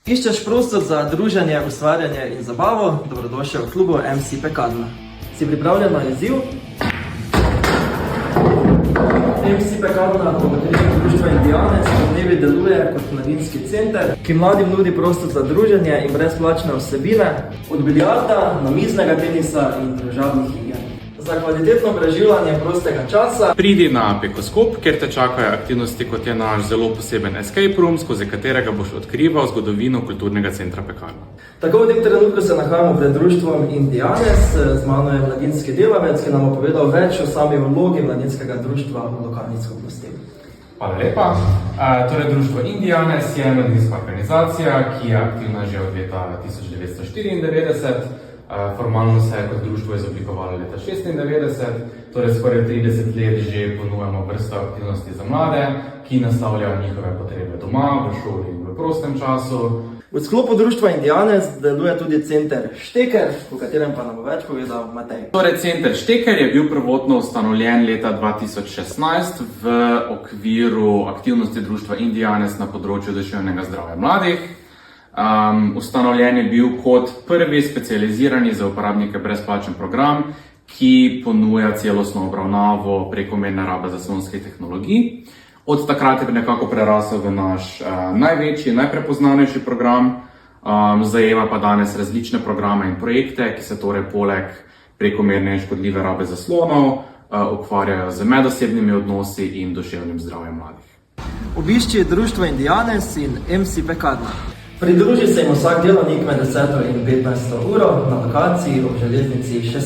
Iščeš prostor za druženje, ustvarjanje in zabavo? Dobrodošel v klubu MC Pekarna. Si pripravljen na izziv? MC Pekarna po motoriščem društva Indijanec po dnevi deluje kot mladinski center, ki mladim nudi prostor za druženje in brezplačne vsebine, od biljarda, namiznega tenisa in družabnih iger. Za kvalitetno preživljanje prostega časa pridi na Pekoskop, kjer te čakajo aktivnosti, kot je naš zelo poseben escape room, skozi katerega boš odkrival zgodovino kulturnega centra Pekarna. Tako v tem trenutku se nahajamo pred društvom Indijanec. Z mano je mladinski delavec, ki nam bo povedal več o sami vlogi mladinskega društva v lokalni skupnosti. Hvala lepa. Torej, društvo Indijanec je mladinska organizacija, ki je aktivna že od leta 1994. Formalno se je kot društvo izoblikovalo leta 1996, torej skoraj 30 let že ponujamo vrsto aktivnosti za mlade, ki nastavljajo njihove potrebe doma, v šoli in v prostem času. V sklopu društva Indijanec deluje tudi center Šteker, o katerem pa nam bo več povedal Matej. Torej, center Šteker je bil prvotno ustanovljen leta 2016 v okviru aktivnosti društva Indijanec na področju duševnega zdravja mladih. Ustanovljen je bil kot prvi specializirani za uporabnike brezplačen program, ki ponuja celostno obravnavo prekomerne rabe zaslonskih tehnologij. Od takrat je nekako prerasel v naš največji, najprepoznavnejši program, zajema pa danes različne programe in projekte, ki se torej poleg prekomerne in škodljive rabe zaslonov ukvarjajo z medosebnimi odnosi in duševnim zdravjem mladih. Obišči društvo Indijanec in MC Pekarna. Pridruži se jim vsak delovnik med 10 in 15 uro na lokaciji ob železnici 16.